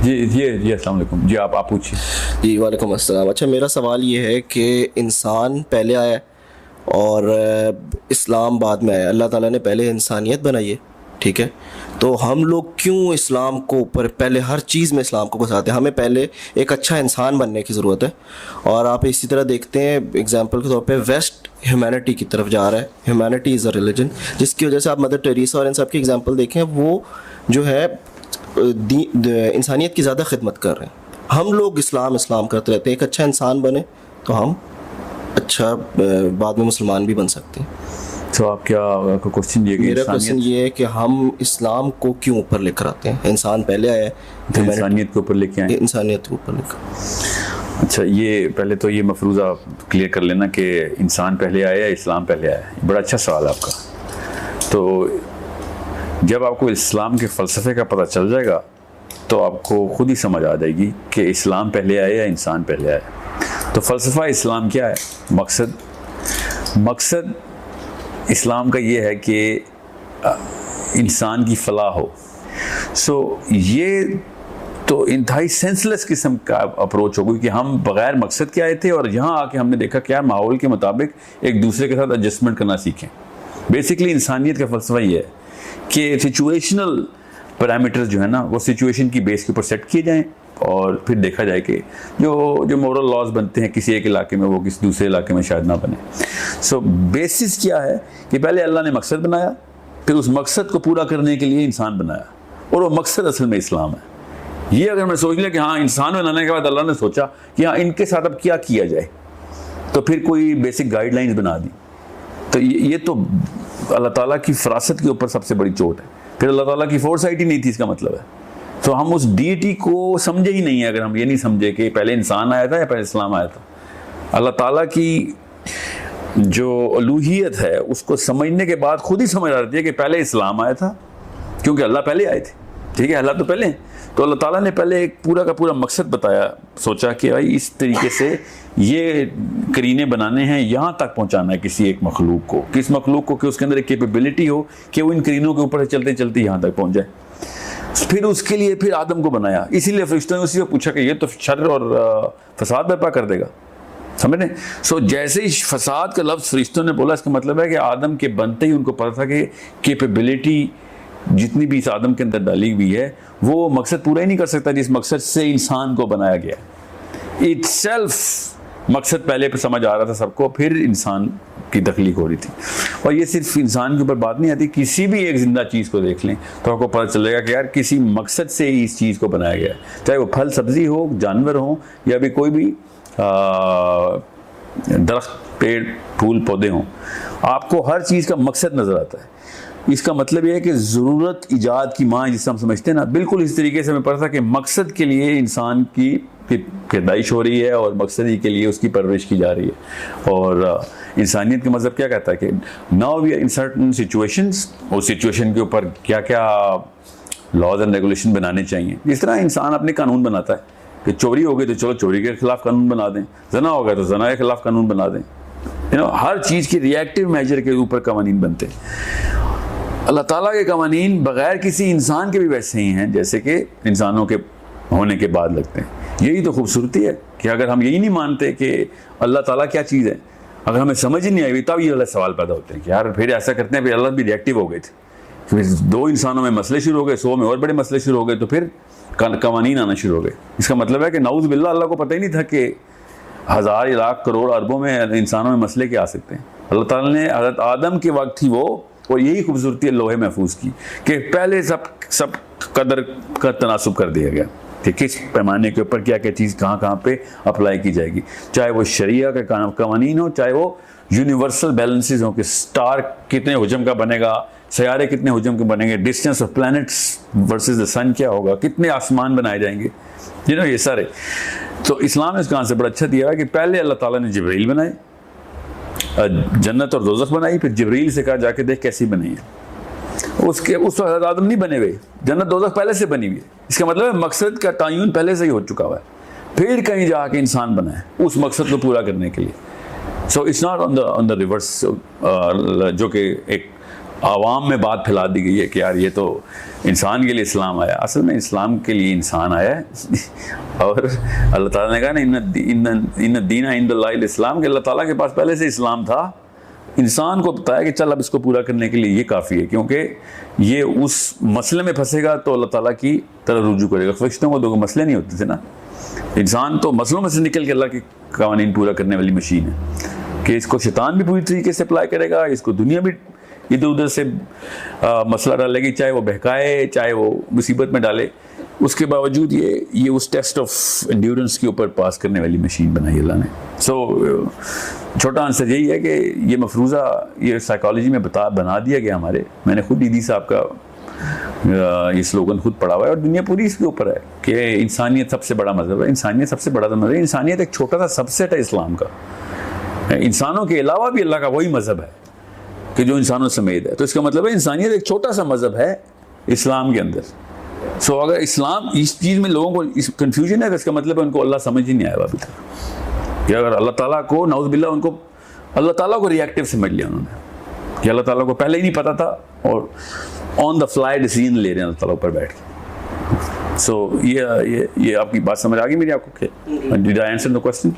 جی السلام علیکم. جی آپ پوچھیے. جی وعلیکم السلام. اچھا میرا سوال یہ ہے کہ انسان پہلے آیا اور اسلام بعد میں آیا. اللہ تعالیٰ نے پہلے انسانیت بنائی ہے, ٹھیک ہے, تو ہم لوگ کیوں اسلام کو اوپر پہلے ہر چیز میں اسلام کو گھساتے ہیں؟ ہمیں پہلے ایک اچھا انسان بننے کی ضرورت ہے. اور آپ اسی طرح دیکھتے ہیں اگزامپل کے طور پہ ویسٹ ہیومینٹی کی طرف جا رہا ہے. ہیومینٹی از اے ریلیجن, جس کی وجہ سے آپ مدر ٹیریسا اور ان سب کی اگزامپل دیکھیں, وہ جو ہے انسانیت کی زیادہ خدمت کر رہے ہیں. ہم لوگ اسلام کرتے رہتے ہیں. ایک اچھا انسان بنے تو ہم اچھا بعد میں مسلمان بھی بن سکتے ہیں. تو آپ کیا کوشچن یہ؟ میرا کوشچن یہ ہے کہ ہم اسلام کو کیوں اوپر لے کر آتے ہیں؟ انسان پہلے آیا ہے, انسانیت کے اوپر لے کے آئے, انسانیت کے اوپر لے کر. اچھا یہ پہلے تو یہ مفروضہ کلیئر کر لینا کہ انسان پہلے آیا ہے اسلام پہلے آیا ہے. بڑا اچھا سوال آپ کا. تو جب آپ کو اسلام کے فلسفے کا پتہ چل جائے گا تو آپ کو خود ہی سمجھ آ جائے گی کہ اسلام پہلے آیا یا انسان پہلے آیا. تو فلسفہ اسلام کیا ہے؟ مقصد اسلام کا یہ ہے کہ انسان کی فلاح ہو. سو یہ تو انتہائی سینسلیس قسم کا اپروچ ہوگی کہ ہم بغیر مقصد کے آئے تھے اور یہاں آ کے ہم نے دیکھا کہ یار ماحول کے مطابق ایک دوسرے کے ساتھ ایڈجسٹمنٹ کرنا سیکھیں. بیسکلی انسانیت کا فلسفہ یہ ہے کہ سچویشنل پیرامیٹرز جو ہے نا وہ سچویشن کی بیس کے اوپر سیٹ کیے جائیں اور پھر دیکھا جائے کہ جو مورل لاز بنتے ہیں کسی ایک علاقے میں وہ کسی دوسرے علاقے میں شاید نہ بنے. سو بیسس کیا ہے کہ پہلے اللہ نے مقصد بنایا, پھر اس مقصد کو پورا کرنے کے لیے انسان بنایا, اور وہ مقصد اصل میں اسلام ہے. یہ اگر میں سوچ لیا کہ ہاں انسان بنانے کے بعد اللہ نے سوچا کہ ہاں ان کے ساتھ اب کیا کیا جائے, تو پھر کوئی بیسک گائیڈ لائنز بنا دی, تو یہ تو اللہ تعالیٰ کی فراست کے اوپر سب سے بڑی چوٹ ہے. پھر اللہ تعالیٰ کی فورسائٹ ہی نہیں تھی, اس کا مطلب ہے. تو ہم اس ڈیٹی کو سمجھے ہی نہیں ہے اگر ہم یہ نہیں سمجھے کہ پہلے انسان آیا تھا یا پہلے اسلام آیا تھا. اللہ تعالیٰ کی جو الوہیت ہے اس کو سمجھنے کے بعد خود ہی سمجھ آتی ہے کہ پہلے اسلام آیا تھا, کیونکہ اللہ پہلے آئے تھے. ٹھیک ہے, اللہ تو پہلے ہیں. تو اللہ تعالیٰ نے پہلے ایک پورا کا پورا مقصد بتایا, سوچا کہ بھائی اس طریقے سے یہ کرینے بنانے ہیں, یہاں تک پہنچانا ہے کسی ایک مخلوق کو, کس مخلوق کو کہ اس کے اندر ایک کیپیبلٹی ہو کہ وہ ان کرینوں کے اوپر چلتے چلتے یہاں تک پہنچ جائے. پھر اس کے لیے پھر آدم کو بنایا. اسی لیے فرشتوں نے اسی کو پوچھا کہ یہ تو شر اور فساد برپا کر دے گا, سمجھ رہے ہیں. سو جیسے ہی فساد کا لفظ فرشتوں نے بولا, اس کا مطلب ہے کہ آدم کے بنتے ہی ان کو پتا تھا کہ کیپیبلٹی جتنی بھی اس آدم کے اندر ڈالی ہوئی ہے وہ مقصد پورا ہی نہیں کر سکتا جس مقصد سے انسان کو بنایا گیا. اٹ سیلف مقصد پہلے پہ سمجھ آ رہا تھا سب کو, پھر انسان کی تخلیق ہو رہی تھی. اور یہ صرف انسان کے اوپر بات نہیں آتی, کسی بھی ایک زندہ چیز کو دیکھ لیں تو آپ کو پتہ چلے گا کہ یار کسی مقصد سے ہی اس چیز کو بنایا گیا ہے, چاہے وہ پھل سبزی ہو, جانور ہوں, یا بھی کوئی بھی درخت پیڑ پھول پودے ہوں. آپ کو ہر چیز کا مقصد نظر آتا ہے. اس کا مطلب یہ ہے کہ ضرورت ایجاد کی ماں جس سے ہم سمجھتے ہیں نا, بالکل اس طریقے سے ہمیں پتا تھا کہ مقصد کے لیے انسان کی پیدائش ہو رہی ہے اور مقصد ہی کے لیے اس کی پرورش کی جا رہی ہے. اور انسانیت کا مذہب کیا کہتا ہے کہ now we are in certain situations, اور سچویشن کے اوپر کیا کیا لاز اینڈ ریگولیشن بنانے چاہیے. جس طرح انسان اپنے قانون بناتا ہے کہ چوری ہو گئی تو چلو چوری کے خلاف قانون بنا دیں, زنا ہو گیا تو زنا کے خلاف قانون بنا دیں. ہر چیز کی ریئیکٹیو میجر کے اوپر قوانین بنتے ہیں. اللہ تعالیٰ کے قوانین بغیر کسی انسان کے بھی ویسے ہی ہیں جیسے کہ انسانوں کے ہونے کے بعد لگتے ہیں. یہی تو خوبصورتی ہے کہ اگر ہم یہی نہیں مانتے کہ اللہ تعالیٰ کیا چیز ہے, اگر ہمیں سمجھ ہی نہیں آئی تب یہ سوال پیدا ہوتے ہیں کہ یار پھر ایسا کرتے ہیں, پھر اللہ بھی ریئیکٹیو ہو گئے تھے, پھر 2 انسانوں میں مسئلے شروع ہو گئے, 100 میں اور بڑے مسئلے شروع ہو گئے, تو پھر قوانین آنا شروع ہو گئے. اس کا مطلب ہے کہ نعوذ باللہ اللہ کو پتہ ہی نہیں تھا کہ 1000 لاکھ کروڑ اربوں میں انسانوں میں مسئلے کیا آ سکتے ہیں. اللہ تعالیٰ نے حضرت آدم کے وقت ہی وہ, اور یہی خوبصورتی ہے لوہے محفوظ کی, کہ پہلے سب قدر کا تناسب کر دیا گیا کہ کس پیمانے کے اوپر کیا کیا چیز کہاں پہ اپلائی کی جائے گی, چاہے وہ شریعہ کا قوانین ہو, چاہے وہ یونیورسل بیلنسز ہوں کہ سٹار کتنے حجم کا بنے گا, سیارے کتنے حجم کے بنیں گے, distance of plants versus the sun کیا ہوگا, کتنے آسمان بنائے جائیں گے, یہ سارے. تو اسلام نے اس کہاں سے بڑا اچھا دیا ہے کہ پہلے اللہ تعالیٰ نے جبرائیل بنائے, جنت اور دوزخ بنائی, پھر جبرائیل سے کہا جا کے دیکھ کیسی بنی ہے. اس وقت آدم نہیں بنے ہوئے, جنت دوزخ پہلے سے بنی ہوئی ہے. اس کا مطلب ہے مقصد کا تعین پہلے سے ہی ہو چکا ہوا ہے, پھر کہیں جا کے انسان بنا ہے اس مقصد کو پورا کرنے کے لیے. So it's not on the reverse, جو کہ ایک عوام میں بات پھیلا دی گئی ہے کہ یار یہ تو انسان کے لیے اسلام آیا. اصل میں اسلام کے لیے انسان آیا ہے. اور اللہ تعالیٰ نے کہا نا ان الدین عند اللہ الاسلام, کہ اللہ تعالیٰ کے پاس پہلے سے اسلام تھا. انسان کو بتایا کہ چل اب اس کو پورا کرنے کے لیے یہ کافی ہے, کیونکہ یہ اس مسئلے میں پھنسے گا تو اللہ تعالیٰ کی طرف رجوع کرے گا. فرشتوں کو دو مسئلے نہیں ہوتے تھے نا, انسان تو مسئلوں میں سے نکل کے اللہ کے قوانین پورا کرنے والی مشین ہے, کہ اس کو شیطان بھی پوری طریقے سے اپلائی کرے گا, اس کو دنیا بھی ادھر ادھر سے مسئلہ ڈالے گی, چاہے وہ بہکائے چاہے وہ مصیبت میں ڈالے. اس کے باوجود یہ اس ٹیسٹ آف انڈیورنس کے اوپر پاس کرنے والی مشین بنائی اللہ نے. سو چھوٹا آنسر یہی ہے کہ یہ مفروضہ یہ سائیکالوجی میں بنا دیا گیا ہمارے. میں نے خود عیدی صاحب کا یہ سلوگن خود پڑھا ہوا ہے, اور دنیا پوری اس کے اوپر ہے کہ انسانیت سب سے بڑا مذہب ہے. انسانیت سب سے بڑا مذہب ہے. انسانیت ایک چھوٹا سا سب سیٹ ہے اسلام کا. انسانوں کے علاوہ بھی اللہ کا وہی مذہب ہے کہ جو انسانوں سمیت ہے. تو اس کا مطلب ہے انسانیت ایک چھوٹا سا مذہب ہے اسلام کے اندر. سو اگر اسلام اس چیز میں لوگوں کو کنفیوژن ہے تو اس کا مطلب ہے ان کو اللہ سمجھ ہی نہیں آیا ابھی تک, کہ اگر اللہ تعالیٰ کو نعوذ باللہ ان کو اللہ تعالیٰ کو ریئیکٹیو سمجھ لیا انہوں نے, کہ اللہ تعالیٰ کو پہلے ہی نہیں پتا تھا اور آن دا فلائی ڈیسیژن لے رہے ہیں اللہ تعالیٰ پر بیٹھ کے. سو یہ آپ کی بات سمجھ آ گئی میری آپ کو, dead I answer the question?